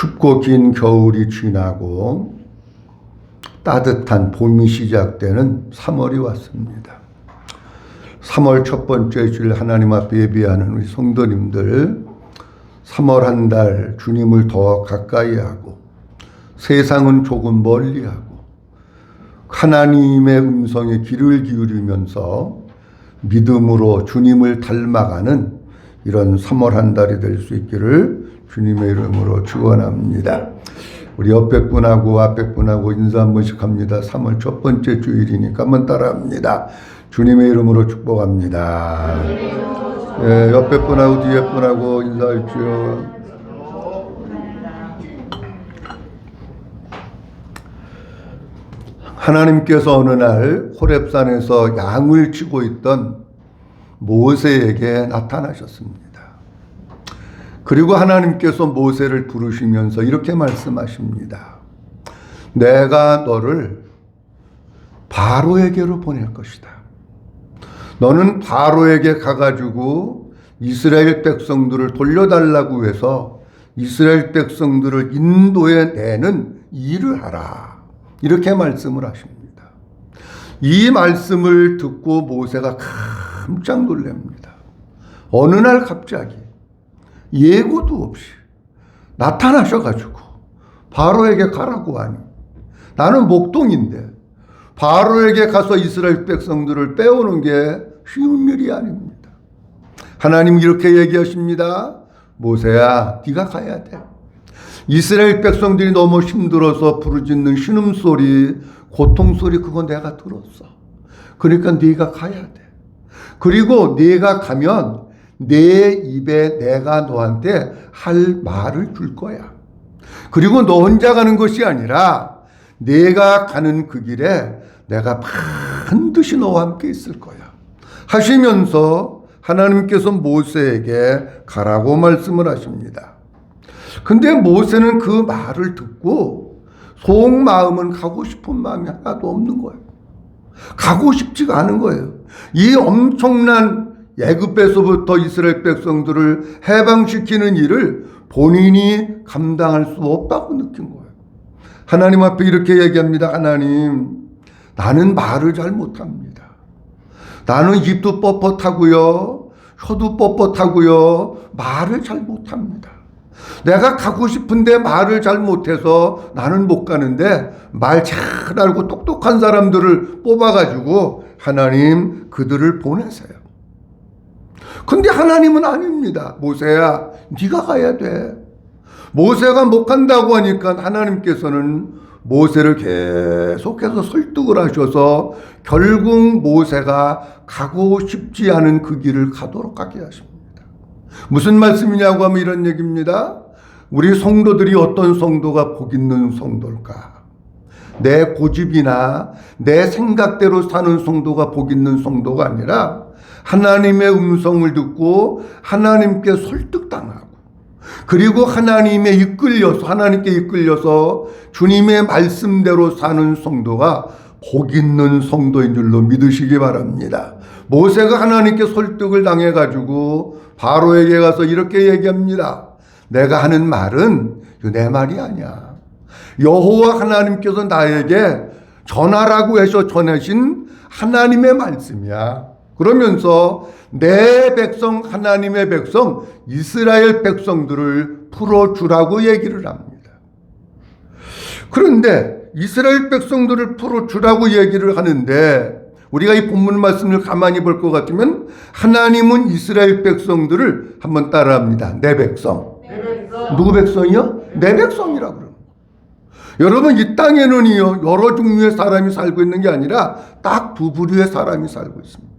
춥고 긴 겨울이 지나고 따뜻한 봄이 시작되는 3월이 왔습니다. 3월 첫 번째 주일 하나님 앞에 예배하는 우리 성도님들, 3월 한 달 주님을 더 가까이 하고 세상은 조금 멀리하고 하나님의 음성에 귀를 기울이면서 믿음으로 주님을 닮아가는 이런 3월 한 달이 될 수 있기를 주님의 이름으로 축원합니다. 우리 옆에 분하고 앞에 분하고 인사 한 번씩 합니다. 3월 첫 번째 주일이니까 한번 따라합니다. 주님의 이름으로 축복합니다. 예, 옆에 분하고 뒤에 분하고 인사할지요. 하나님께서 어느 날 호렙산에서 양을 치고 있던 모세에게 나타나셨습니다. 그리고 하나님께서 모세를 부르시면서 이렇게 말씀하십니다. 내가 너를 바로에게로 보낼 것이다. 너는 바로에게 가가지고 이스라엘 백성들을 돌려달라고 해서 이스라엘 백성들을 인도해 내는 일을 하라. 이렇게 말씀을 하십니다. 이 말씀을 듣고 모세가 깜짝 놀랍니다. 어느 날 갑자기 예고도 없이 나타나셔가지고 바로에게 가라고 하니, 나는 목동인데 바로에게 가서 이스라엘 백성들을 빼오는 게 쉬운 일이 아닙니다. 하나님 이렇게 얘기하십니다. 모세야, 네가 가야 돼. 이스라엘 백성들이 너무 힘들어서 부르짖는 신음소리, 고통소리, 그거 내가 들었어. 그러니까 네가 가야 돼. 그리고 네가 가면 내 입에 내가 너한테 할 말을 줄 거야. 그리고 너 혼자 가는 것이 아니라 내가 가는 그 길에 내가 반드시 너와 함께 있을 거야 하시면서 하나님께서 모세에게 가라고 말씀을 하십니다. 근데 모세는 그 말을 듣고 속마음은 가고 싶은 마음이 하나도 없는 거예요. 가고 싶지가 않은 거예요. 이 엄청난 애굽에서부터 이스라엘 백성들을 해방시키는 일을 본인이 감당할 수 없다고 느낀 거예요. 하나님 앞에 이렇게 얘기합니다. 하나님, 나는 말을 잘 못합니다. 나는 입도 뻣뻣하고요, 혀도 뻣뻣하고요, 말을 잘 못합니다. 내가 가고 싶은데 말을 잘 못해서 나는 못 가는데, 말 잘 알고 똑똑한 사람들을 뽑아가지고 하나님 그들을 보내세요. 근데 하나님은 아닙니다. 모세야, 네가 가야 돼. 모세가 못 간다고 하니까 하나님께서는 모세를 계속해서 설득을 하셔서 결국 모세가 가고 싶지 않은 그 길을 가도록 하게 하십니다. 무슨 말씀이냐고 하면 이런 얘기입니다. 우리 성도들이 어떤 성도가 복 있는 성도일까? 내 고집이나 내 생각대로 사는 성도가 복 있는 성도가 아니라 하나님의 음성을 듣고 하나님께 설득당하고, 그리고 하나님께 이끌려서 주님의 말씀대로 사는 성도가 복 있는 성도인 줄로 믿으시기 바랍니다. 모세가 하나님께 설득을 당해가지고 바로에게 가서 이렇게 얘기합니다. 내가 하는 말은 내 말이 아니야. 여호와 하나님께서 나에게 전하라고 해서 전하신 하나님의 말씀이야. 그러면서 내 백성, 하나님의 백성, 이스라엘 백성들을 풀어주라고 얘기를 합니다. 그런데 이스라엘 백성들을 풀어주라고 얘기를 하는데, 우리가 이 본문 말씀을 가만히 볼 것 같으면 하나님은 이스라엘 백성들을 한번 따라합니다. 내 백성. 누구 백성이요? 내 백성이라고 그럽니다. 여러분, 이 땅에는요, 여러 종류의 사람이 살고 있는 게 아니라 딱 두 부류의 사람이 살고 있습니다.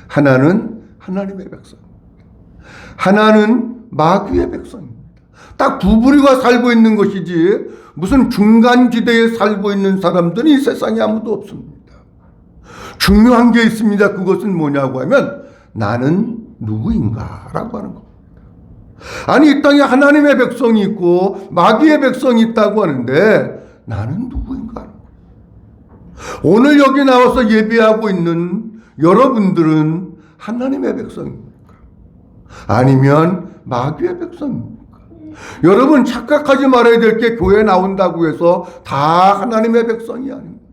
하나는 하나님의 백성입니다. 하나는 마귀의 백성입니다. 딱 두 부류가 살고 있는 것이지 무슨 중간지대에 살고 있는 사람들은 이 세상에 아무도 없습니다. 중요한 게 있습니다. 그것은 뭐냐고 하면 나는 누구인가 라고 하는 겁니다. 아니, 이 땅에 하나님의 백성이 있고 마귀의 백성이 있다고 하는데 나는 누구인가 하는 겁니다. 오늘 여기 나와서 예배하고 있는 여러분들은 하나님의 백성입니까? 아니면 마귀의 백성입니까? 여러분 착각하지 말아야 될 게 교회 나온다고 해서 다 하나님의 백성이 아닙니다.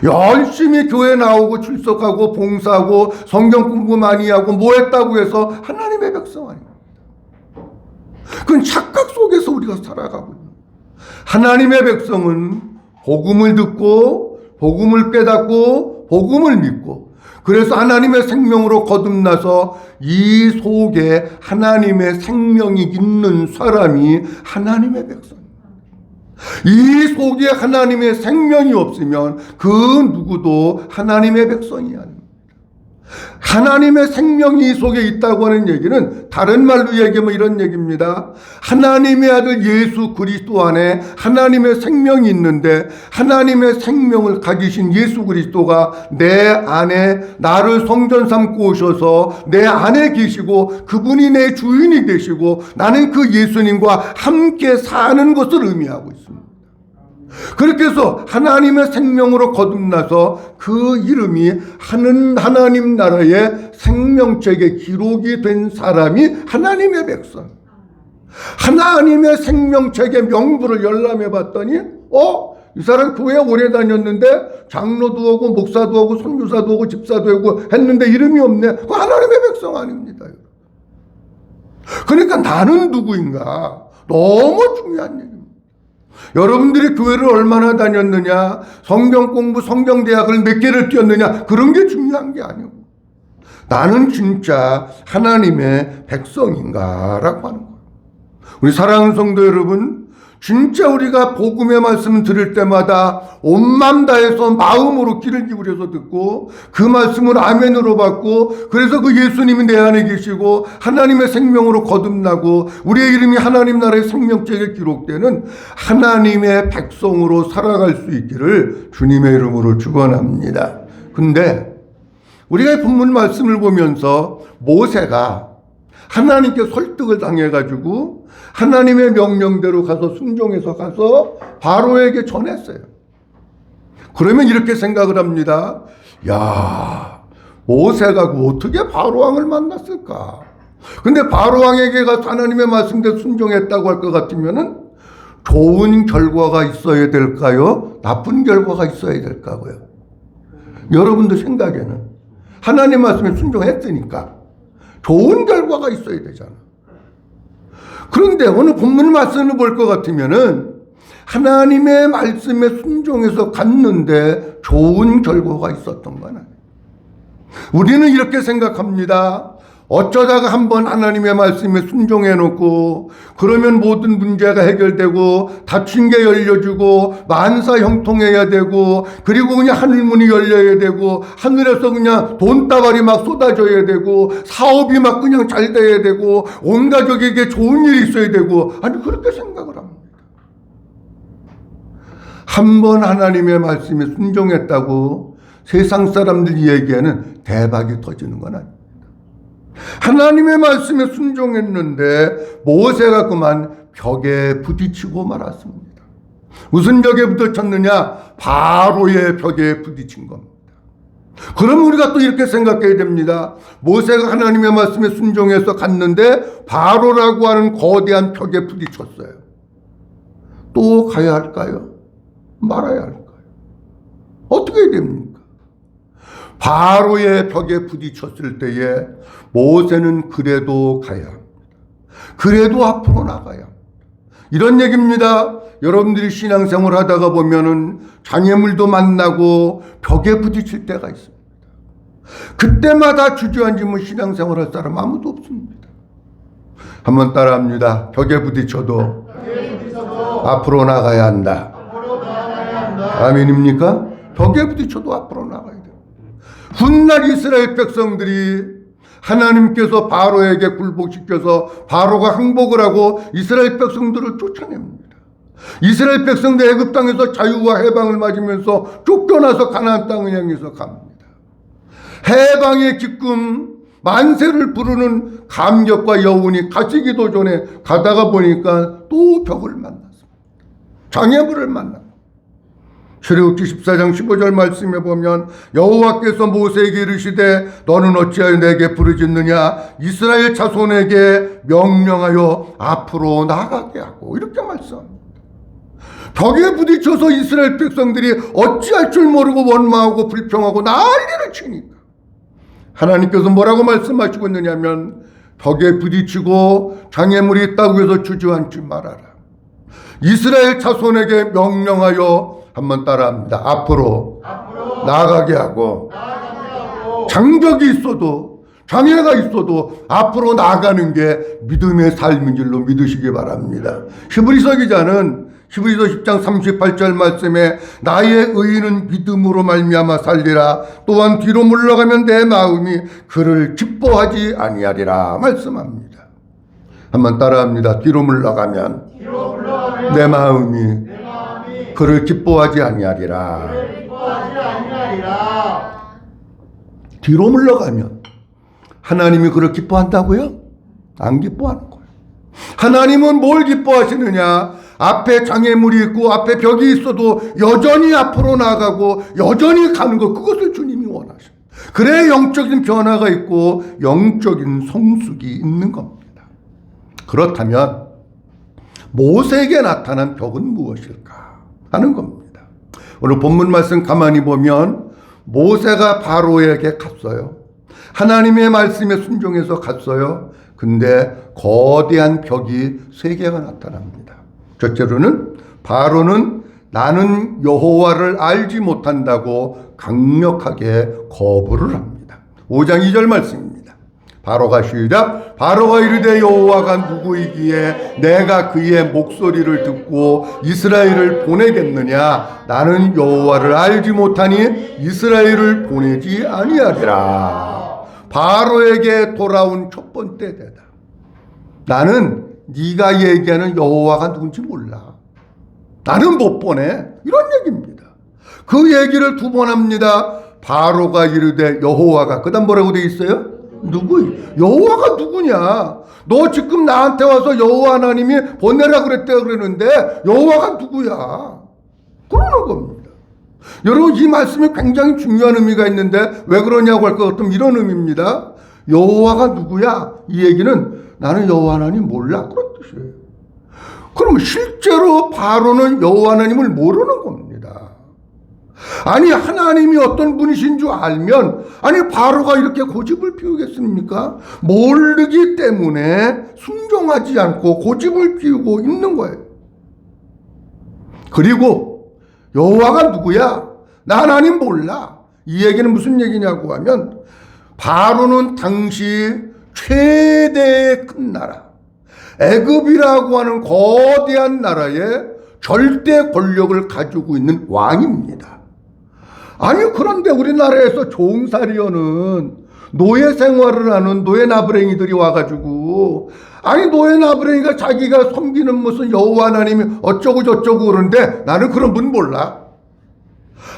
열심히 교회 나오고 출석하고 봉사하고 성경 공부 많이 하고 뭐 했다고 해서 하나님의 백성 아닙니다. 그건 착각 속에서 우리가 살아가고 있는 거예요. 하나님의 백성은 복음을 듣고 복음을 깨닫고 복음을 믿고 그래서 하나님의 생명으로 거듭나서 이 속에 하나님의 생명이 있는 사람이 하나님의 백성입니다. 이 속에 하나님의 생명이 없으면 그 누구도 하나님의 백성이 아닙니다. 하나님의 생명이 이 속에 있다고 하는 얘기는 다른 말로 얘기하면 이런 얘기입니다. 하나님의 아들 예수 그리스도 안에 하나님의 생명이 있는데 하나님의 생명을 가지신 예수 그리스도가 내 안에 나를 성전 삼고 오셔서 내 안에 계시고 그분이 내 주인이 되시고 나는 그 예수님과 함께 사는 것을 의미하고 있습니다. 그렇게 해서 하나님의 생명으로 거듭나서 그 이름이 하나님 나라의 생명책에 기록이 된 사람이 하나님의 백성. 하나님의 생명책의 명부를 열람해 봤더니 이 사람 교회 오래 다녔는데 장로도 하고 목사도 하고 선교사도 하고 집사도 하고 했는데 이름이 없네. 그 하나님의 백성 아닙니다. 그러니까 나는 누구인가? 너무 중요한 얘기입니다. 여러분들이 교회를 얼마나 다녔느냐, 성경 공부, 성경대학을 몇 개를 뛰었느냐, 그런 게 중요한 게 아니고 나는 진짜 하나님의 백성인가라고 하는 거예요. 우리 사랑하는 성도 여러분, 진짜 우리가 복음의 말씀을 들을 때마다 온 마음 다해서 마음으로 귀를 기울여서 듣고 그 말씀을 아멘으로 받고 그래서 그 예수님이 내 안에 계시고 하나님의 생명으로 거듭나고 우리의 이름이 하나님 나라의 생명책에 기록되는 하나님의 백성으로 살아갈 수 있기를 주님의 이름으로 축원합니다. 근데 우리가 이 본문 말씀을 보면서 모세가 하나님께 설득을 당해가지고 하나님의 명령대로 가서 순종해서 가서 바로에게 전했어요. 그러면 이렇게 생각을 합니다. 야, 모세가 어떻게 바로왕을 만났을까? 근데 바로왕에게 가서 하나님의 말씀대로 순종했다고 할 것 같으면은 좋은 결과가 있어야 될까요? 나쁜 결과가 있어야 될까고요? 여러분들 생각에는 하나님 말씀에 순종했으니까 좋은 결과가 있어야 되잖아. 그런데 오늘 본문 말씀을 볼 것 같으면은 하나님의 말씀에 순종해서 갔는데 좋은 결과가 있었던 건 아니에요. 우리는 이렇게 생각합니다. 어쩌다가 한번 하나님의 말씀에 순종해 놓고 그러면 모든 문제가 해결되고 닫힌 게 열려주고 만사 형통해야 되고 그리고 그냥 하늘문이 열려야 되고 하늘에서 그냥 돈다발이 막 쏟아져야 되고 사업이 막 그냥 잘 돼야 되고 온 가족에게 좋은 일이 있어야 되고 아니 그렇게 생각을 합니다. 한번 하나님의 말씀에 순종했다고 세상 사람들이 얘기하는 대박이 터지는 건 아니에요. 하나님의 말씀에 순종했는데 모세가 그만 벽에 부딪히고 말았습니다. 무슨 벽에 부딪혔느냐? 바로의 벽에 부딪힌 겁니다. 그럼 우리가 또 이렇게 생각해야 됩니다. 모세가 하나님의 말씀에 순종해서 갔는데 바로라고 하는 거대한 벽에 부딪혔어요. 또 가야 할까요? 말아야 할까요? 어떻게 해야 됩니까? 바로의 벽에 부딪혔을 때에 모세는 그래도 가야 합니다. 그래도 앞으로 나가야 합니다. 이런 얘기입니다. 여러분들이 신앙생활 하다가 보면은 장애물도 만나고 벽에 부딪힐 때가 있습니다. 그때마다 주저앉으면 신앙생활 할 사람 아무도 없습니다. 한번 따라합니다. 벽에 부딪혀도 앞으로 나가야 한다. 아멘입니까? 벽에 부딪혀도 앞으로 나가야 돼요. 훗날 이스라엘 백성들이 하나님께서 바로에게 굴복시켜서 바로가 항복을 하고 이스라엘 백성들을 쫓아냅니다. 이스라엘 백성들 애굽 땅에서 자유와 해방을 맞으면서 쫓겨나서 가나안 땅을 향해서 갑니다. 해방의 기쁨 만세를 부르는 감격과 여운이 가시기도 전에 가다가 보니까 또 벽을 만났습니다. 장애물을 만납니다. 출애굽기 14장 15절 말씀에 보면 여호와께서 모세에게 이르시되 너는 어찌하여 내게 부르짖느냐 이스라엘 자손에게 명령하여 앞으로 나가게 하고 이렇게 말씀합니다. 벽에 부딪혀서 이스라엘 백성들이 어찌할 줄 모르고 원망하고 불평하고 난리를 치니까 하나님께서 뭐라고 말씀하시고 있느냐면 벽에 부딪히고 장애물이 있다고 해서 주저앉지 말아라. 이스라엘 자손에게 명령하여 한번 따라합니다. 앞으로 나아가게 하고 장벽이 있어도 장애가 있어도 앞으로 나아가는 게 믿음의 삶인 줄로 믿으시기 바랍니다. 히브리서 기자는 히브리서 10장 38절 말씀에 나의 의인은 믿음으로 말미암아 살리라. 또한 뒤로 물러가면 내 마음이 그를 기뻐하지 아니하리라 말씀합니다. 한번 따라합니다. 뒤로 물러가면 내 마음이 그를 기뻐하지 아니하리라. 뒤로 물러가면 하나님이 그를 기뻐한다고요? 안 기뻐하는 거예요. 하나님은 뭘 기뻐하시느냐? 앞에 장애물이 있고 앞에 벽이 있어도 여전히 앞으로 나가고 여전히 가는 것, 그것을 주님이 원하셔요. 그래야 영적인 변화가 있고 영적인 성숙이 있는 겁니다. 그렇다면 모세에게 나타난 벽은 무엇일까 하는 겁니다. 오늘 본문 말씀 가만히 보면 모세가 바로에게 갔어요. 하나님의 말씀에 순종해서 갔어요. 근데 거대한 벽이 세 개가 나타납니다. 첫째로는 바로는 나는 여호와를 알지 못한다고 강력하게 거부를 합니다. 5장 2절 말씀입니다. 바로가 시작. 바로가 이르되 여호와가 누구이기에 내가 그의 목소리를 듣고 이스라엘을 보내겠느냐. 나는 여호와를 알지 못하니 이스라엘을 보내지 아니하리라. 바로에게 돌아온 첫 번째 대답. 나는 네가 얘기하는 여호와가 누군지 몰라. 나는 못 보내. 이런 얘기입니다. 그 얘기를 두 번 합니다. 바로가 이르되 여호와가, 그 다음 뭐라고 돼 있어요? 누구? 여호와가 누구냐? 너 지금 나한테 와서 여호와 하나님이 보내라 그랬대 그러는데 여호와가 누구야? 그러는 겁니다. 여러분, 이 말씀이 굉장히 중요한 의미가 있는데 왜 그러냐고 할 것 같으면 이런 의미입니다. 여호와가 누구야? 이 얘기는 나는 여호와 하나님 몰라, 그런 뜻이에요. 그럼 실제로 바로는 여호와 하나님을 모르는 겁니다. 아니, 하나님이 어떤 분이신 줄 알면 아니 바로가 이렇게 고집을 피우겠습니까? 모르기 때문에 순종하지 않고 고집을 피우고 있는 거예요. 그리고 여호와가 누구야? 나 하나님 몰라. 이 얘기는 무슨 얘기냐고 하면 바로는 당시 최대의 큰 나라 애굽이라고 하는 거대한 나라에 절대 권력을 가지고 있는 왕입니다. 아니, 그런데 우리나라에서 종살이어는 노예 생활을 하는 노예 나부랭이들이 와가지고 아니 노예 나부랭이가 자기가 섬기는 무슨 여호와 하나님이 어쩌고 저쩌고 그러는데 나는 그런 분 몰라.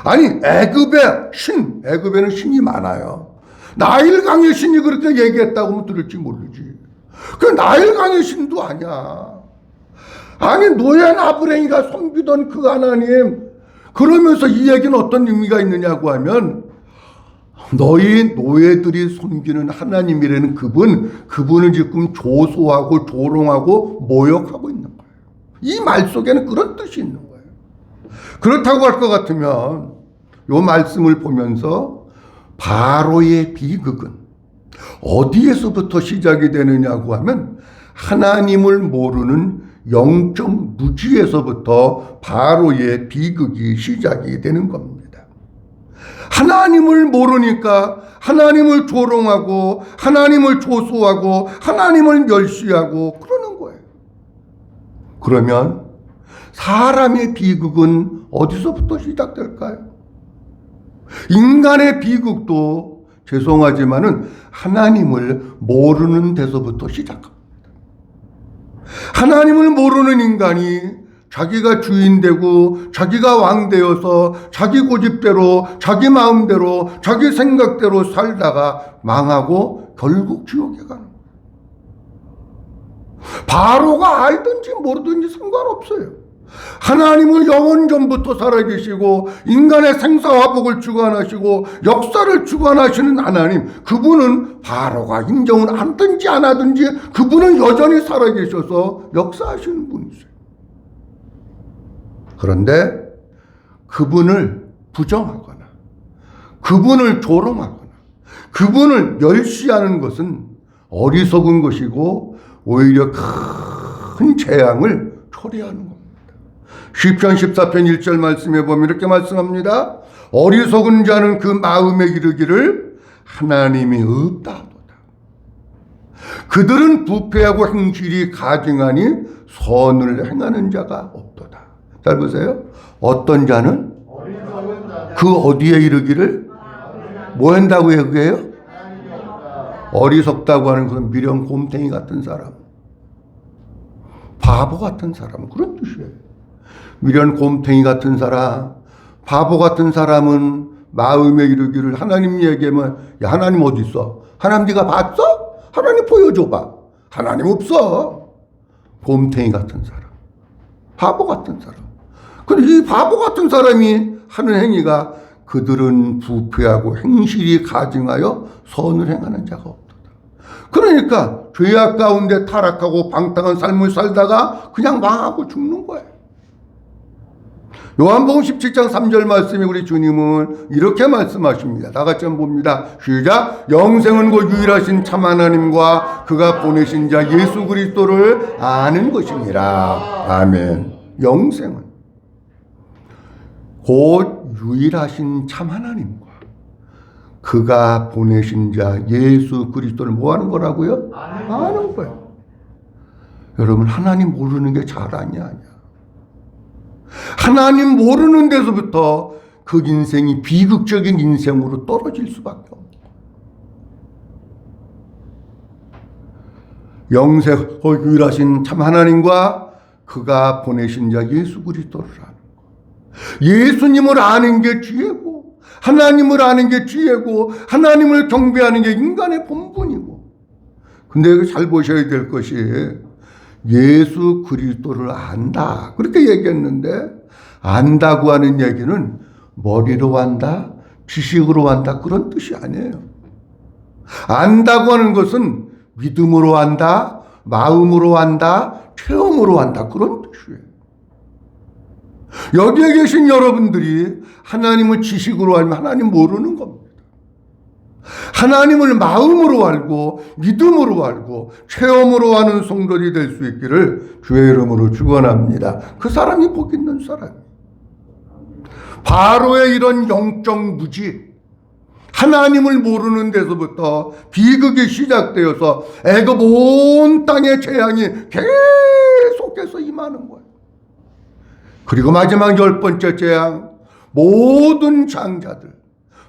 아니 애굽의 신, 애굽에는 신이 많아요. 나일강의 신이 그렇게 얘기했다고 하면 들을지 모르지. 그 나일강의 신도 아니야. 아니 노예 나부랭이가 섬기던 그 하나님, 그러면서 이 얘기는 어떤 의미가 있느냐고 하면 너희 노예들이 섬기는 하나님이라는 그분을 지금 조소하고 조롱하고 모욕하고 있는 거예요. 이 말 속에는 그런 뜻이 있는 거예요. 그렇다고 할 것 같으면 이 말씀을 보면서 바로의 비극은 어디에서부터 시작이 되느냐고 하면 하나님을 모르는 영적 무지에서부터 바로의 비극이 시작이 되는 겁니다. 하나님을 모르니까 하나님을 조롱하고 하나님을 조소하고 하나님을 멸시하고 그러는 거예요. 그러면 사람의 비극은 어디서부터 시작될까요? 인간의 비극도 죄송하지만은 하나님을 모르는 데서부터 시작합니다. 하나님을 모르는 인간이 자기가 주인 되고 자기가 왕 되어서 자기 고집대로 자기 마음대로 자기 생각대로 살다가 망하고 결국 지옥에 가는 거예요. 바로가 알든지 모르든지 상관없어요. 하나님은 영원 전부터 살아계시고 인간의 생사화복을 주관하시고 역사를 주관하시는 하나님, 그분은 바로가 인정을 하든지 안 하든지 그분은 여전히 살아계셔서 역사하시는 분이세요. 그런데 그분을 부정하거나 그분을 조롱하거나 그분을 멸시하는 것은 어리석은 것이고 오히려 큰 재앙을 초래하는 겁니다. 시편 14편 1절 말씀에 보면 이렇게 말씀합니다. 어리석은 자는 그 마음에 이르기를 하나님이 없다 하도다. 그들은 부패하고 행실이 가증하니 선을 행하는 자가 없도다. 잘 보세요. 어떤 자는 그 어디에 이르기를 뭐 한다고 얘기해요? 어리석다고 하는 그런 미련 곰탱이 같은 사람, 바보 같은 사람, 그런 뜻이에요. 미련 곰탱이 같은 사람, 바보 같은 사람은 마음에 이르기를 하나님 얘기하면, 야, 하나님 어디 있어? 하나님 네가 봤어? 하나님 보여줘봐. 하나님 없어. 곰탱이 같은 사람, 바보 같은 사람. 근데 이 바보 같은 사람이 하는 행위가 그들은 부패하고 행실이 가증하여 선을 행하는 자가 없도다. 그러니까 죄악 가운데 타락하고 방탕한 삶을 살다가 그냥 망하고 죽는 거예요. 요한복음 17장 3절 말씀에 우리 주님은 이렇게 말씀하십니다. 다 같이 한번 봅니다. 시작. 영생은 곧 유일하신 참 하나님과 그가 보내신 자 예수 그리스도를 아는 것입니다. 아멘. 영생은 곧 유일하신 참 하나님과 그가 보내신 자 예수 그리스도를 뭐 하는 거라고요? 아는 거예요. 여러분, 하나님 모르는 게 자랑이 아니야. 하나님 모르는 데서부터 그 인생이 비극적인 인생으로 떨어질 수밖에 없는 거예요. 영생 유일하신 참 하나님과 그가 보내신 자 예수 그리스도를 아는 거. 예수님을 아는 게 지혜고 하나님을 아는 게 지혜고 하나님을 경배하는 게 인간의 본분이고. 근데 잘 보셔야 될 것이 예수 그리스도를 안다 그렇게 얘기했는데, 안다고 하는 얘기는 머리로 안다, 지식으로 안다 그런 뜻이 아니에요. 안다고 하는 것은 믿음으로 안다, 마음으로 안다, 체험으로 안다 그런 뜻이에요. 여기에 계신 여러분들이 하나님을 지식으로 알면 하나님 모르는 겁니다. 하나님을 마음으로 알고 믿음으로 알고 체험으로 하는 성도들이 될 수 있기를 주의 이름으로 축원합니다. 그 사람이 복 있는 사람. 바로의 이런 영적 무지, 하나님을 모르는 데서부터 비극이 시작되어서 애굽 온 땅의 재앙이 계속해서 임하는 거예요. 그리고 마지막 10번째 재앙, 모든 장자들,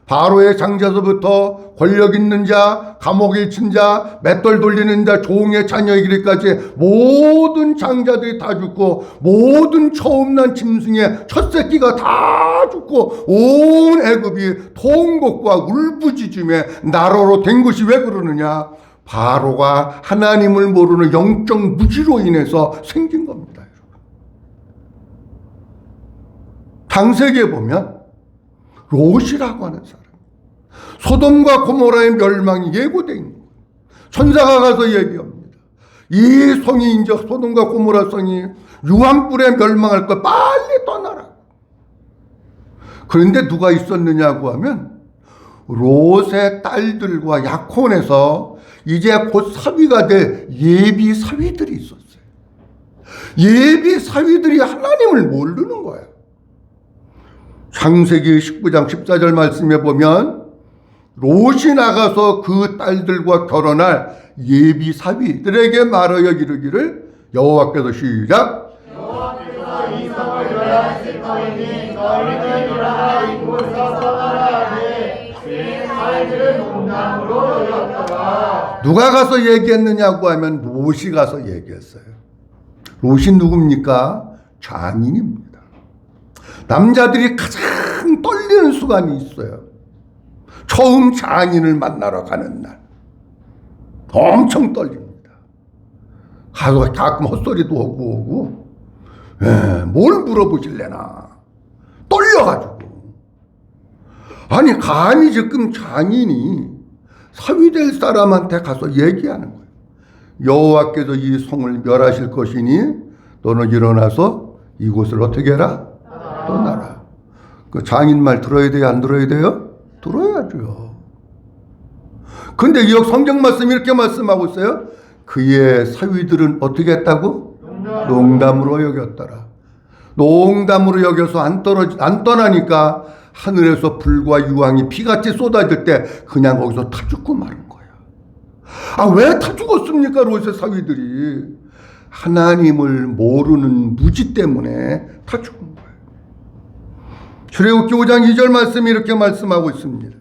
바로의 장자서부터 권력 있는 자, 감옥에 친 자, 맷돌 돌리는 자, 종의 자녀 이르기까지 모든 장자들이 다 죽고 모든 처음 난 짐승의 첫 새끼가 다 죽고 온 애굽이 통곡과 울부짖음에 나라로 된 것이 왜 그러느냐? 바로가 하나님을 모르는 영적 무지로 인해서 생긴 겁니다. 창세기에 보면 롯이라고 하는 사람, 소돔과 고모라의 멸망이 예고되어 있는 거예요. 천사가 가서 얘기합니다. 이 성이 이제 소돔과 고모라 성이 유황불에 멸망할 거 빨리 떠나라. 그런데 누가 있었느냐고 하면 롯의 딸들과 약혼해서 이제 곧 사위가 될 예비 사위들이 있었어요. 예비 사위들이 하나님을 모르는 거예요. 창세기 19장 14절 말씀에 보면 롯이 나가서 그 딸들과 결혼할 예비 사위들에게 말하여 이르기를, 여호와께서 시작. 여호와께서 이 성을 멸하실 터이니 너희는 일어나 이곳에서 떠나라 하되 그 사위들은 농담으로 여겼더라. 누가 가서 얘기했느냐고 하면 롯이 가서 얘기했어요. 롯이 누굽니까? 장인입니다. 남자들이 가장 떨리는 순간이 있어요. 처음 장인을 만나러 가는 날. 엄청 떨립니다. 가서 가끔 헛소리도 오고. 뭘 물어보실래나 떨려가지고. 아니 감히 지금 장인이 사위될 사람한테 가서 얘기하는 거예요. 여호와께서 이 성을 멸하실 것이니 너는 일어나서 이곳을 어떻게 해라? 떠나라. 그 장인 말 들어야 돼요? 안 들어야 돼요? 들어야죠. 근데 이 성경 말씀 이렇게 말씀하고 있어요. 그의 사위들은 어떻게 했다고? 농담으로 여겼더라. 농담으로 여겨서 안 떠나니까 하늘에서 불과 유황이 피같이 쏟아질 때 그냥 거기서 타 죽고 마는 거야. 아, 왜 타 죽었습니까? 롯의 사위들이 하나님을 모르는 무지 때문에 타 죽은 거예요. 출애굽기 5장 2절 말씀이 이렇게 말씀하고 있습니다.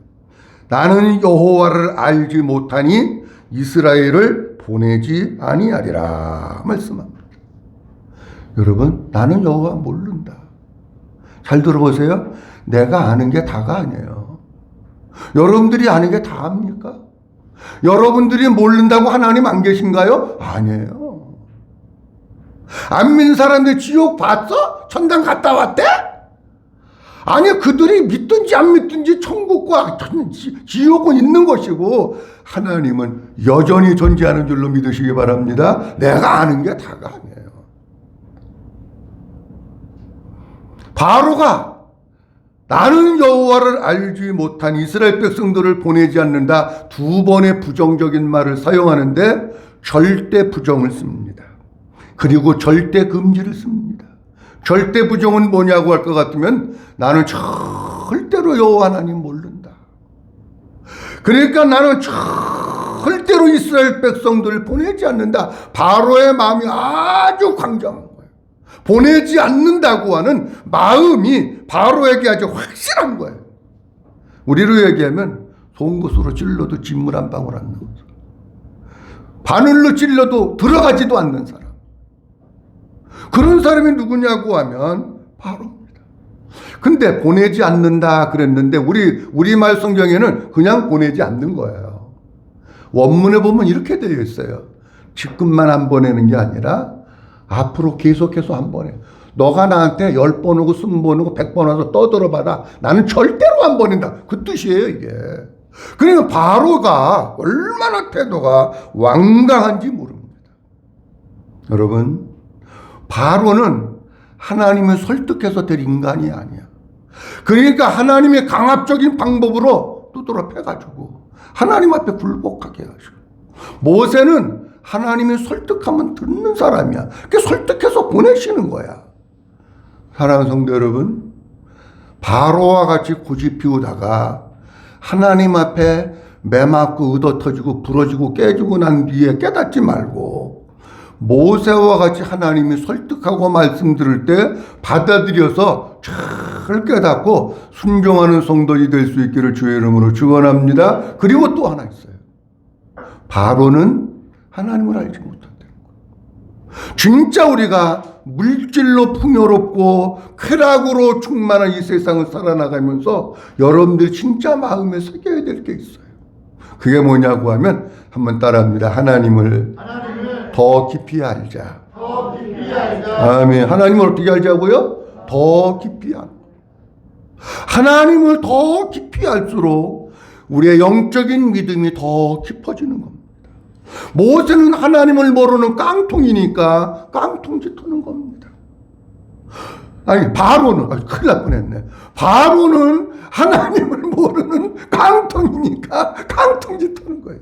나는 여호와를 알지 못하니 이스라엘을 보내지 아니하리라 말씀합니다. 여러분, 나는 여호와 모른다. 잘 들어보세요. 내가 아는 게 다가 아니에요. 여러분들이 아는 게 다입니까? 여러분들이 모른다고 하나님 안 계신가요? 아니에요. 안 믿는 사람들 지옥 봤어? 천당 갔다 왔대? 아니, 그들이 믿든지 안 믿든지 천국과 지옥은 있는 것이고 하나님은 여전히 존재하는 줄로 믿으시기 바랍니다. 내가 아는 게 다가 아니에요. 바로가 나는 여호와를 알지 못한 이스라엘 백성들을 보내지 않는다. 두 번의 부정적인 말을 사용하는데 절대 부정을 씁니다. 그리고 절대 금지를 씁니다. 절대 부정은 뭐냐고 할 것 같으면 나는 절대로 여호와 하나님 모른다. 그러니까 나는 절대로 이스라엘 백성들을 보내지 않는다. 바로의 마음이 아주 강경한 거예요. 보내지 않는다고 하는 마음이 바로에게 아주 확실한 거예요. 우리로 얘기하면 송곳으로 찔러도 진물 한 방울 안 나오는 사람, 바늘로 찔러도 들어가지도 않는 사람, 그런 사람이 누구냐고 하면 바로입니다. 근데 보내지 않는다 그랬는데 우리말 성경에는 그냥 보내지 않는 거예요. 원문에 보면 이렇게 되어 있어요. 지금만 안 보내는 게 아니라 앞으로 계속해서 안 보내. 너가 나한테 10번 오고 20번 오고 100번 와서 떠들어봐라. 나는 절대로 안 보낸다. 그 뜻이에요, 이게. 그러니까 바로가 얼마나 태도가 완강한지 모릅니다. 여러분, 바로는 하나님을 설득해서 될 인간이 아니야. 그러니까 하나님의 강압적인 방법으로 두드러 패가지고 하나님 앞에 굴복하게 하시고, 모세는 하나님이 설득하면 듣는 사람이야. 그러니까 설득해서 보내시는 거야. 사랑하는 성도 여러분, 바로와 같이 고집 피우다가 하나님 앞에 매 맞고 의도 터지고 부러지고 깨지고 난 뒤에 깨닫지 말고 모세와 같이 하나님이 설득하고 말씀 들을 때 받아들여서 잘 깨닫고 순종하는 성도이 될 수 있기를 주의 이름으로 축원합니다. 그리고 또 하나 있어요. 바로는 하나님을 알지 못한다는 거예요. 진짜 우리가 물질로 풍요롭고 쾌락으로 충만한 이 세상을 살아나가면서 여러분들 진짜 마음에 새겨야 될 게 있어요. 그게 뭐냐고 하면 한번 따라합니다. 하나님을 더 깊이 알자. 아멘. 하나님을 어떻게 알자고요? 더 깊이 알자. 하나님을 더 깊이 알수록 우리의 영적인 믿음이 더 깊어지는 겁니다. 모세는 하나님을 모르는 깡통이니까 깡통짓 하는 겁니다. 아니, 바로는, 큰일 날 뻔했네. 바로는 하나님을 모르는 깡통이니까 깡통짓 하는 거예요.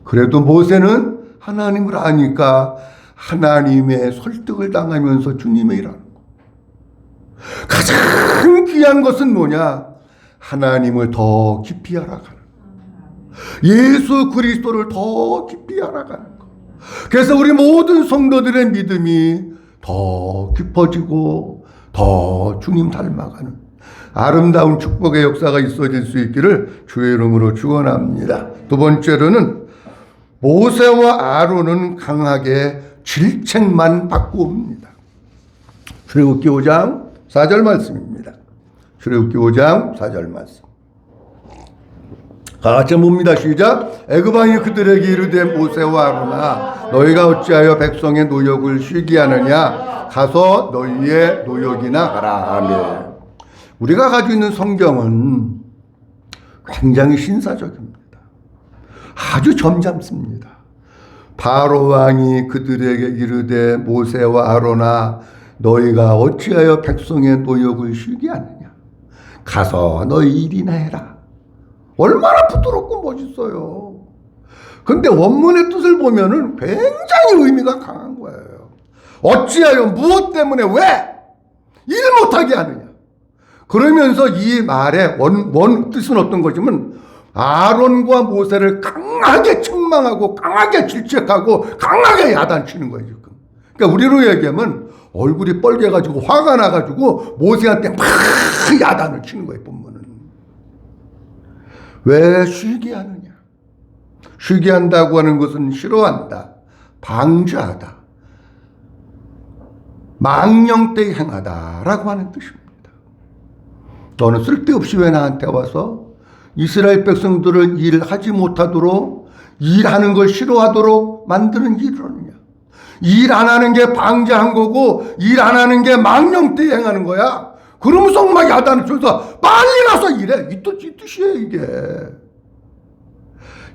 그래도 모세는 하나님을 아니까 하나님의 설득을 당하면서 주님의 일하는 거. 가장 귀한 것은 뭐냐? 하나님을 더 깊이 알아가는 거. 예수 그리스도를 더 깊이 알아가는 거. 그래서 우리 모든 성도들의 믿음이 더 깊어지고 더 주님 닮아가는 아름다운 축복의 역사가 있어질 수 있기를 주의 이름으로 축원합니다. 두 번째로는 모세와 아론은 강하게 질책만 받고 옵니다. 출애굽기 5장 4절 말씀입니다. 출애굽기 5장 4절 말씀. 같이 봅니다. 시작. 애굽 왕이 그들에게 이르되 모세와 아로나 너희가 어찌하여 백성의 노역을 쉬게 하느냐 가서 너희의 노역이나 가라. 아멘. 우리가 가지고 있는 성경은 굉장히 신사적입니다. 아주 점잖습니다. 바로 왕이 그들에게 이르되 모세와 아로나 너희가 어찌하여 백성의 노역을 쉬게 하느냐 가서 너희 일이나 해라. 얼마나 부드럽고 멋있어요. 근데 원문의 뜻을 보면은 굉장히 의미가 강한 거예요. 어찌하여 무엇 때문에 왜 일 못하게 하느냐. 그러면서 이 말의 원 뜻은 어떤 거지만 아론과 모세를 강하게 책망하고 강하게 질책하고 강하게 야단치는 거예요 지금. 그러니까 우리로 얘기하면 얼굴이 뻘개가지고 화가 나가지고 모세한테 막 야단을 치는 거예요 본문은. 왜 쉬게 하느냐. 쉬게 한다고 하는 것은 싫어한다, 방조하다, 망령되이 행하다라고 하는 뜻입니다. 너는 쓸데없이 왜 나한테 와서 이스라엘 백성들을 일하지 못하도록 일하는 걸 싫어하도록 만드는 일을 하느냐. 일 안 하는 게 방자한 거고 일 안 하는 게 망령되이 행하는 거야. 그러면서 막 야단을 쳐서 빨리 가서 일해. 이 뜻이에요 이게.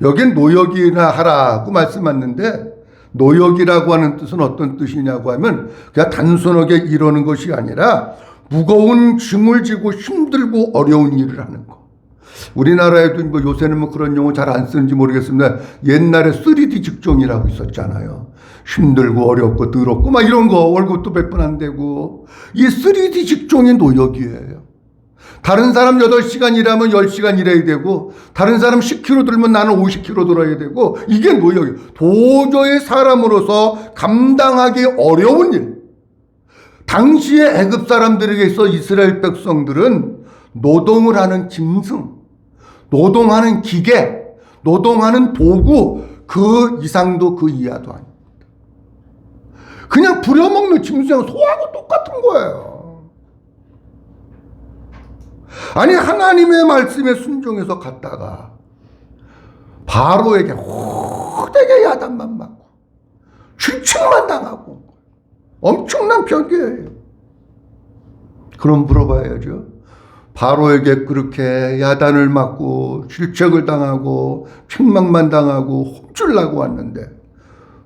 여긴 노역이나 하라고 말씀하셨는데 노역이라고 하는 뜻은 어떤 뜻이냐고 하면 그냥 단순하게 이러는 것이 아니라 무거운 짐을 지고 힘들고 어려운 일을 하는 거. 우리나라에도 뭐 요새는 뭐 그런 용어 잘 안 쓰는지 모르겠습니다. 옛날에 3D 직종이라고 있었잖아요. 힘들고 어렵고 더럽고 막 이런 거 월급도 몇 번 안 되고. 이 3D 직종이 노역이에요. 다른 사람 8시간 일하면 10시간 일해야 되고 다른 사람 10km 들면 나는 50km 들어야 되고 이게 노역이에요. 도저히 사람으로서 감당하기 어려운 일. 당시에 애굽 사람들에게 있어 이스라엘 백성들은 노동을 하는 짐승, 노동하는 기계, 노동하는 도구 그 이상도 그 이하도 아닙니다. 그냥 부려먹는 짐승 소하고 똑같은 거예요. 아니 하나님의 말씀에 순종해서 갔다가 바로에게 호되게 야단만 맞고 질책만 당하고 엄청난 벽이에요. 그럼 물어봐야죠. 바로에게 그렇게 야단을 맞고 질책을 당하고 책망만 당하고 홈줄나고 왔는데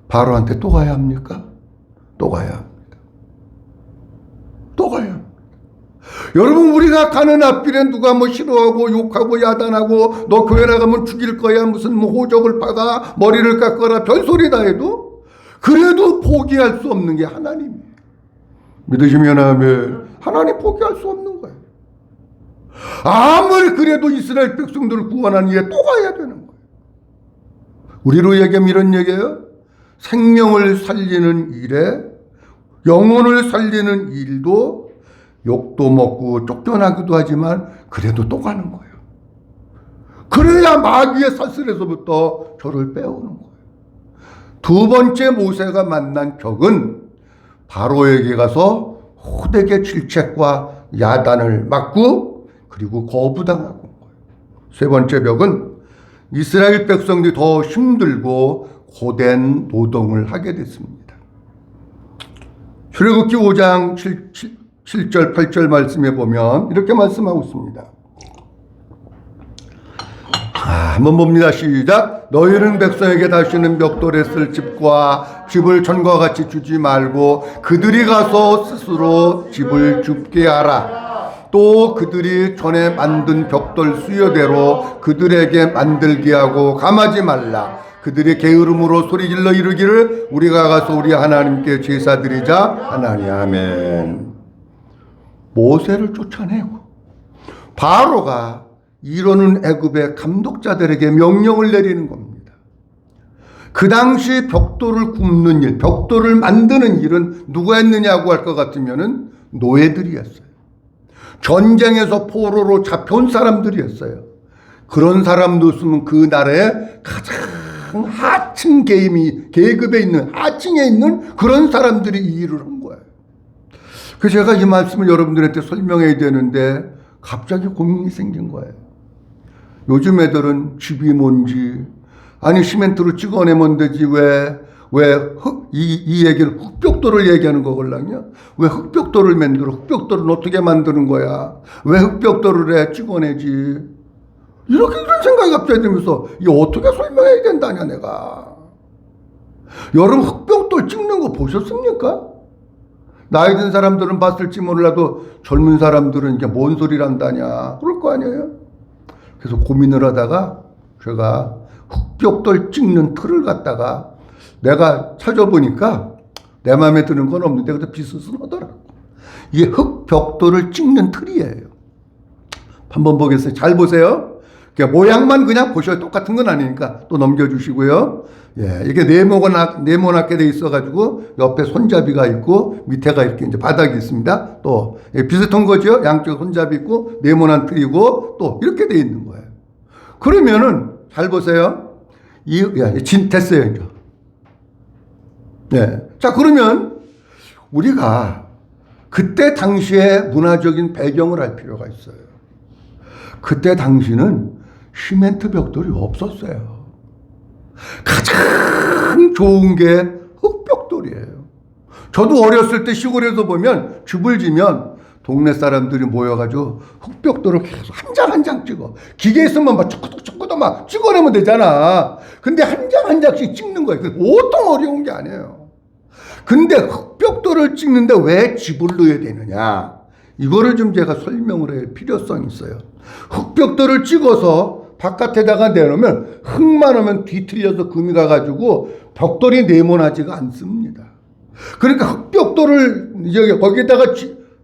바로한테 또 가야 합니까? 또 가야 합니다. 또 가야 합니다. 여러분 우리가 가는 앞길에 누가 뭐 싫어하고 욕하고 야단하고 너 교회 나가면 죽일 거야 무슨 뭐 호적을 박아 머리를 깎아라 별소리 다 해도 그래도 포기할 수 없는 게 하나님이에요. 믿으시면 아멘. 하나님 포기할 수 없는 거예요. 아무리 그래도 이스라엘 백성들을 구원하는 일에 또 가야 되는 거예요. 우리로 얘기하면 이런 얘기예요. 생명을 살리는 일에 영혼을 살리는 일도 욕도 먹고 쫓겨나기도 하지만 그래도 또 가는 거예요. 그래야 마귀의 사슬에서부터 저를 빼오는 거예요. 두 번째 모세가 만난 벽은 바로에게 가서 호되게 질책과 야단을 맞고 그리고 거부당하고 거예요. 세 번째 벽은 이스라엘 백성들이 더 힘들고 고된 노동을 하게 됐습니다. 출애굽기 5장 7절 8절 말씀에 보면 이렇게 말씀하고 있습니다. 한번 봅니다. 시작. 너희는 백성에게 다시는 벽돌에 쓸 집과 집을 전과 같이 주지 말고 그들이 가서 스스로 집을 줍게 하라. 또 그들이 전에 만든 벽돌 수요대로 그들에게 만들게 하고 감하지 말라. 그들이 게으름으로 소리질러 이르기를 우리가 가서 우리 하나님께 제사드리자 하나니. 아멘. 모세를 쫓아내고 바로가 이러는 애굽의 감독자들에게 명령을 내리는 겁니다. 그 당시 벽돌을 굽는 일, 벽돌을 만드는 일은 누가 했느냐고 할 것 같으면은 노예들이었어요. 전쟁에서 포로로 잡혀온 사람들이었어요. 그런 사람도 있으면 그 나라의 가장 하층 계급에 있는 하층에 있는 그런 사람들이 이 일을 한 거예요. 그래서 제가 이 말씀을 여러분들한테 설명해야 되는데 갑자기 고민이 생긴 거예요. 요즘 애들은 집이 뭔지, 아니 시멘트로 찍어내면 되지 이 얘기를 흑벽돌을 얘기하는 거걸랑요? 왜 흑벽돌을 만들어? 흑벽돌은 어떻게 만드는 거야? 왜 흑벽돌을 해? 찍어내지. 이런 생각이 갑자기 들면서 이게 어떻게 설명해야 된다냐 내가. 여러분 흑벽돌 찍는 거 보셨습니까? 나이 든 사람들은 봤을지 몰라도 젊은 사람들은 이게 뭔 소리란다냐 그럴 거 아니에요. 그래서 고민을 하다가 제가 흑벽돌 찍는 틀을 갖다가 내가 찾아보니까 내 마음에 드는 건 없는데 그래도 비스듬하더라고. 이게 흑벽돌을 찍는 틀이에요. 한번 보겠어요. 잘 보세요. 모양만 그냥 보셔야 똑같은 건 아니니까 또 넘겨주시고요. 예, 이게 네모나게 돼 있어가지고 옆에 손잡이가 있고 밑에가 이렇게 이제 바닥이 있습니다. 또 비슷한 거죠. 양쪽 손잡이 있고 네모난 틀이고 또 이렇게 돼 있는 거예요. 그러면은 잘 보세요. 됐어요 이제. 네. 자 그러면 우리가 그때 당시에 문화적인 배경을 알 필요가 있어요. 그때 당시는 시멘트 벽돌이 없었어요. 가장 좋은 게 흑벽돌이에요. 저도 어렸을 때 시골에서 보면 집을 지면 동네 사람들이 모여가지고 흑벽돌을 계속 한 장 한 장 찍어. 기계 있으면 막 초코도 막 찍어내면 되잖아. 근데 한 장 한 장씩 찍는 거예요. 보통 어려운 게 아니에요. 근데 흑벽돌을 찍는데 왜 집을 넣어야 되느냐? 이거를 좀 제가 설명을 할 필요성이 있어요. 흑벽돌을 찍어서 바깥에다가 내놓으면 흙만 오면 뒤틀려서 금이 가가지고 벽돌이 네모나지가 않습니다. 그러니까 흑벽돌을 거기에다가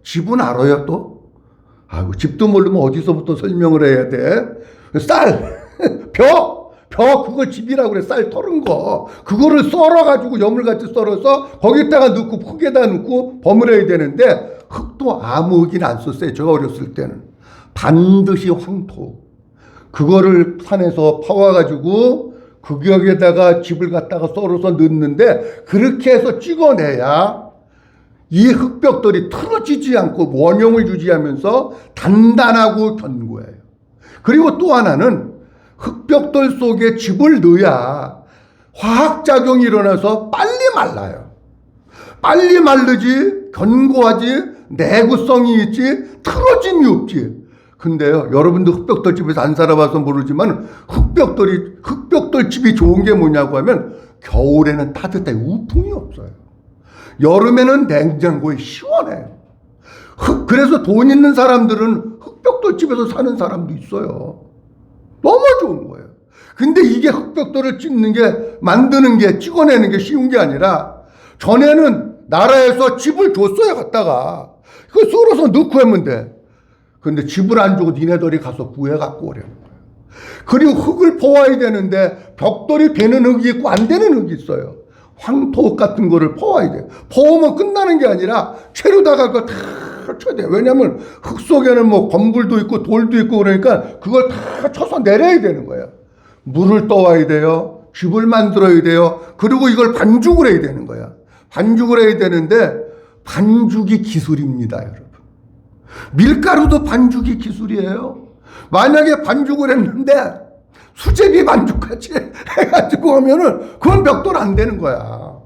집은 알아요 또? 아이고 집도 모르면 어디서부터 설명을 해야 돼? 벽 그걸 집이라고 그래. 쌀 털은 거 그거를 썰어가지고 여물같이 썰어서 거기다가 넣고 흙에다 넣고 버무려야 되는데 흙도 아무 흙이나 안 썼어요. 제가 어렸을 때는 반드시 황토 그거를 산에서 파와가지고 그 격에다가 집을 갖다가 썰어서 넣는데 그렇게 해서 찍어내야 이 흑벽돌이 틀어지지 않고 원형을 유지하면서 단단하고 견고해요. 그리고 또 하나는 흑벽돌 속에 집을 넣어야 화학작용이 일어나서 빨리 말라요. 빨리 마르지, 견고하지, 내구성이 있지, 틀어짐이 없지. 근데요, 여러분도 흑벽돌 집에서 안 살아봐서 모르지만 흑벽돌 집이 좋은 게 뭐냐고 하면 겨울에는 따뜻해 우풍이 없어요. 여름에는 냉장고에 시원해요. 그래서 돈 있는 사람들은 흑벽돌 집에서 사는 사람도 있어요. 너무 좋은 거예요. 근데 이게 흑벽돌을 만드는 게 찍어내는 게 쉬운 게 아니라 전에는 나라에서 집을 줬어요. 갖다가 그거 썰어서 넣고 하면 돼. 근데 집을 안 주고 니네들이 가서 구해 갖고 오려는 거예요. 그리고 흙을 퍼와야 되는데 벽돌이 되는 흙이 있고 안 되는 흙이 있어요. 황토 같은 거를 퍼와야 돼요. 퍼오면 끝나는 게 아니라 채로다가 그거 다 쳐야 돼요. 왜냐면 흙 속에는 뭐 건물도 있고 돌도 있고 그러니까 그걸 다 쳐서 내려야 되는 거예요. 물을 떠와야 돼요. 집을 만들어야 돼요. 그리고 이걸 반죽을 해야 되는 거야. 반죽을 해야 되는데 반죽이 기술입니다, 여러분. 밀가루도 반죽이 기술이에요. 만약에 반죽을 했는데 수제비 반죽같이 해가지고 하면은 그건 벽돌 안 되는 거야.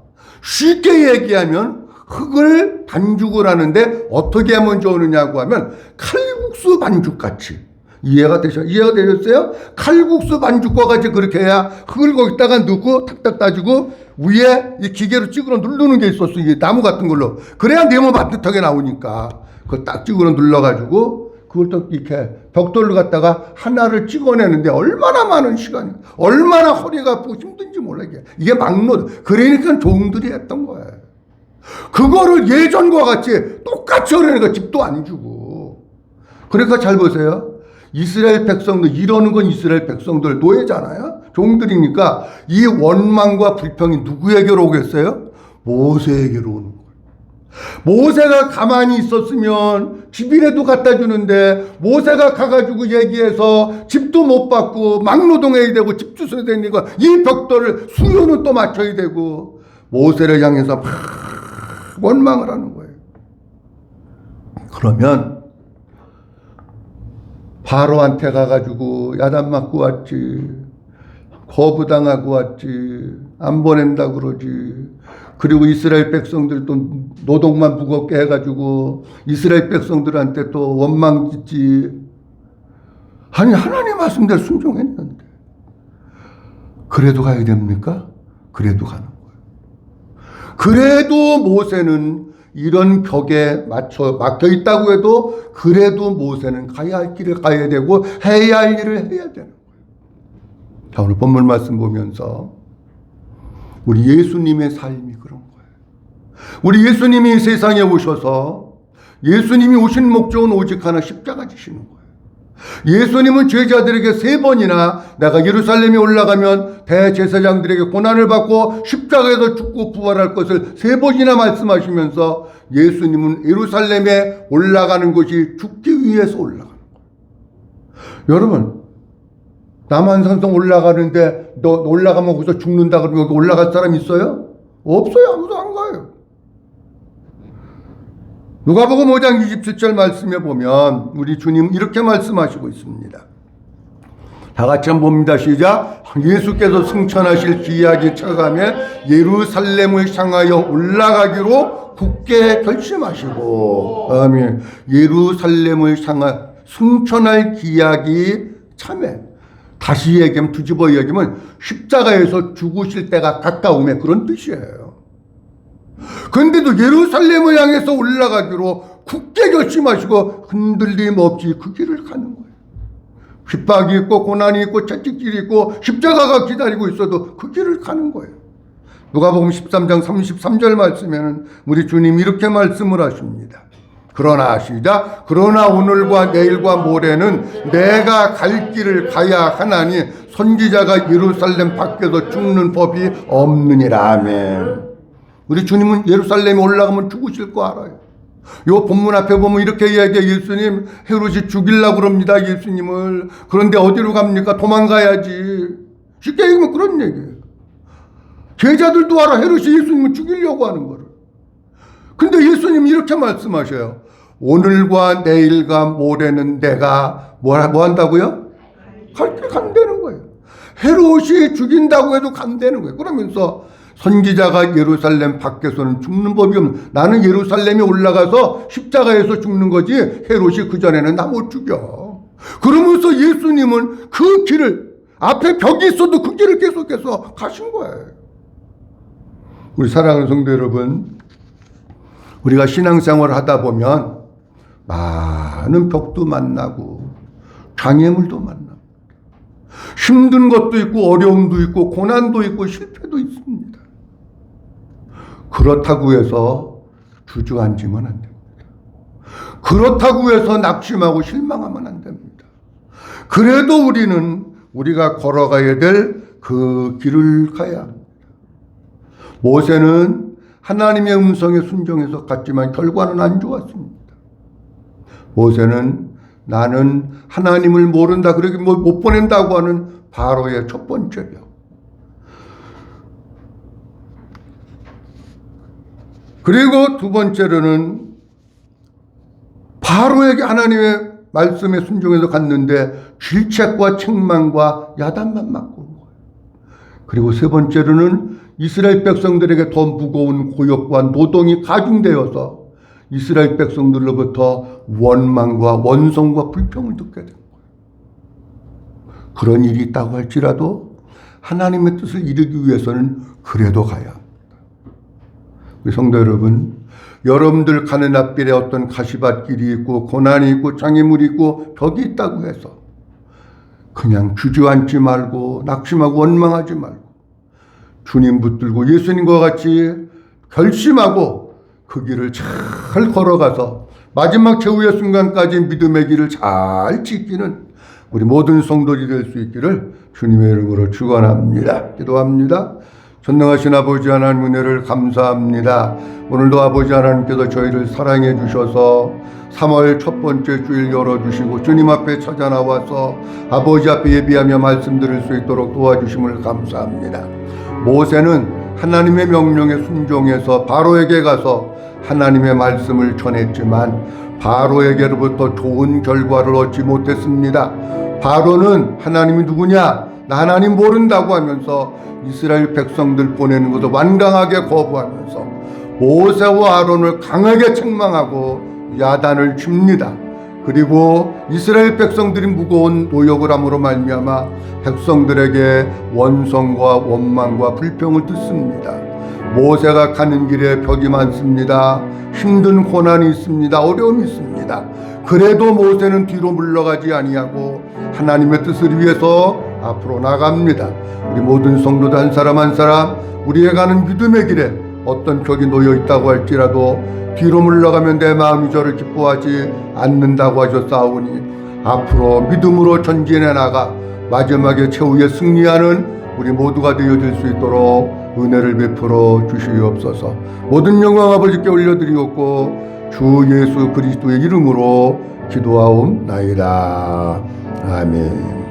쉽게 얘기하면 흙을 반죽을 하는데 어떻게 하면 좋으냐고 하면 칼국수 반죽같이. 이해가 되셨어요? 칼국수 반죽과 같이 그렇게 해야 흙을 거기다가 넣고 탁탁 따지고 위에 이 기계로 찌그러 누르는 게 있었어. 이게 나무 같은 걸로. 그래야 네모 반듯하게 나오니까. 그걸 딱 찌그러 눌러가지고 그걸 또 이렇게 벽돌로 갖다가 하나를 찍어내는데 얼마나 많은 시간이, 얼마나 허리가 아프고 힘든지 몰라. 이게 막노. 그러니까 종들이 했던 거예요. 그거를 예전과 같이 똑같이 하려니까 집도 안 주고. 그러니까 잘 보세요. 이스라엘 백성들, 이러는 건 이스라엘 백성들 노예잖아요. 종들이니까 이 원망과 불평이 누구에게로 오겠어요? 모세에게로 오는 거예요. 모세가 가만히 있었으면 집이라도 갖다 주는데 모세가 가가지고 얘기해서 집도 못 받고 막노동해야 되고 집 주셔야 되니까 이 벽돌을 수요는 또 맞춰야 되고 모세를 향해서 막 원망을 하는 거예요. 그러면 바로한테 가가지고 야단 맞고 왔지. 거부당하고 왔지. 안 보낸다 그러지. 그리고 이스라엘 백성들도 노동만 무겁게 해가지고 이스라엘 백성들한테 또 원망 짓지. 아니 하나님 말씀대로 순종했는데 그래도 가야 됩니까? 그래도 가는 거예요. 그래도 모세는 이런 벽에 막혀 있다고 해도 그래도 모세는 가야 할 길을 가야 되고 해야 할 일을 해야 되는 거예요. 자, 오늘 본문 말씀 보면서 우리 예수님의 삶이 그런 거예요. 우리 예수님이 세상에 오셔서 예수님이 오신 목적은 오직 하나, 십자가 지시는 거예요. 예수님은 제자들에게 3번이나 내가 예루살렘에 올라가면 대제사장들에게 고난을 받고 십자가에서 죽고 부활할 것을 3번이나 말씀하시면서 예수님은 예루살렘에 올라가는 것이 죽기 위해서 올라가는 거예요. 여러분, 남한산성 올라가는데 너 올라가면 거기서 죽는다 그러면 여기 올라갈 사람 있어요? 없어요. 아무도 안 가요. 누가복음 5장 27절 말씀에 보면 우리 주님 이렇게 말씀하시고 있습니다. 다 같이 한번 봅니다. 시작. 예수께서 승천하실 기약이 차가며 예루살렘을 향하여 올라가기로 굳게 결심하시고, 아멘. 예루살렘을 향하 승천할 기약이 참에, 다시 얘기하면, 뒤집어 얘기하면 십자가에서 죽으실 때가 가까움에 그런 뜻이에요. 그런데도 예루살렘을 향해서 올라가기로 굳게 결심하시고 흔들림 없이 그 길을 가는 거예요. 핍박이 있고 고난이 있고 채찍질이 있고 십자가가 기다리고 있어도 그 길을 가는 거예요. 누가복음 13장 33절 말씀에는 우리 주님 이렇게 말씀을 하십니다. 그러나 시작. 그러나 오늘과 내일과 모레는 내가 갈 길을 가야 하나니 선지자가 예루살렘 밖에서 죽는 법이 없느니라. 아멘. 우리 주님은 예루살렘에 올라가면 죽으실 거 알아요. 요 본문 앞에 보면 이렇게 이야기해. 예수님 헤롯이 죽이려고 그럽니다. 예수님을. 그런데 어디로 갑니까? 도망가야지. 쉽게 얘기하면 그런 얘기예요. 제자들도 알아. 헤롯이 예수님을 죽이려고 하는 거를. 근데 예수님이 이렇게 말씀하셔요. 오늘과 내일과 모레는 내가 뭐 한다고요? 갈 길 간다는 거예요. 헤롯이 죽인다고 해도 간다는 거예요. 그러면서 선지자가 예루살렘 밖에서는 죽는 법이 없는, 나는 예루살렘에 올라가서 십자가에서 죽는 거지 헤롯이 그전에는 나 못 죽여. 그러면서 예수님은 그 길을, 앞에 벽이 있어도 그 길을 계속해서 가신 거예요. 우리 사랑하는 성도 여러분, 우리가 신앙생활을 하다 보면 많은 벽도 만나고 장애물도 만나고 힘든 것도 있고 어려움도 있고 고난도 있고 실패도 있습니다. 그렇다고 해서 주저앉으면 안 됩니다. 그렇다고 해서 낙심하고 실망하면 안 됩니다. 그래도 우리는 우리가 걸어가야 될 그 길을 가야 합니다. 모세는 하나님의 음성에 순종해서 갔지만 결과는 안 좋았습니다. 모세는 나는 하나님을 모른다, 그러기 못 보낸다고 하는 바로의 첫 번째 벽. 그리고 두 번째로는 바로에게 하나님의 말씀에 순종해서 갔는데 질책과 책망과 야단만 맞고 온 거예요. 그리고 세 번째로는 이스라엘 백성들에게 더 무거운 고역과 노동이 가중되어서 이스라엘 백성들로부터 원망과 원성과 불평을 듣게 된 거예요. 그런 일이 있다고 할지라도 하나님의 뜻을 이루기 위해서는 그래도 가야 합니다. 우리 성도 여러분, 여러분들 가는 앞길에 어떤 가시밭길이 있고 고난이 있고 장애물이 있고 벽이 있다고 해서 그냥 주저앉지 말고 낙심하고 원망하지 말고 주님 붙들고 예수님과 같이 결심하고 그 길을 잘 걸어가서 마지막 최후의 순간까지 믿음의 길을 잘 지키는 우리 모든 성도들이 될 수 있기를 주님의 이름으로 축원합니다. 기도합니다. 전능하신 아버지 하나님, 은혜를 감사합니다. 오늘도 아버지 하나님께서 저희를 사랑해 주셔서 3월 첫 번째 주일 열어주시고 주님 앞에 찾아 나와서 아버지 앞에 예비하며 말씀 들을 수 있도록 도와주심을 감사합니다. 모세는 하나님의 명령에 순종해서 바로에게 가서 하나님의 말씀을 전했지만 바로에게로부터 좋은 결과를 얻지 못했습니다. 바로는 하나님이 누구냐? 나 하나님 모른다고 하면서 이스라엘 백성들 보내는 것을 완강하게 거부하면서 모세와 아론을 강하게 책망하고 야단을 칩니다. 그리고 이스라엘 백성들이 무거운 노역을 함으로 말미암아 백성들에게 원성과 원망과 불평을 듣습니다. 모세가 가는 길에 벽이 많습니다. 힘든 고난이 있습니다. 어려움이 있습니다. 그래도 모세는 뒤로 물러가지 아니하고 하나님의 뜻을 위해서 앞으로 나갑니다. 우리 모든 성도들 한 사람 한 사람 우리가 가는 믿음의 길에 어떤 벽이 놓여 있다고 할지라도 뒤로 물러가면 내 마음이 저를 기뻐하지 않는다고 하셨사오니 앞으로 믿음으로 전진해 나가 마지막에 최후의 승리하는 우리 모두가 되어질 수 있도록 은혜를 베풀어 주시옵소서. 모든 영광 아버지께 올려드리옵고 주 예수 그리스도의 이름으로 기도하옵나이다. 아멘.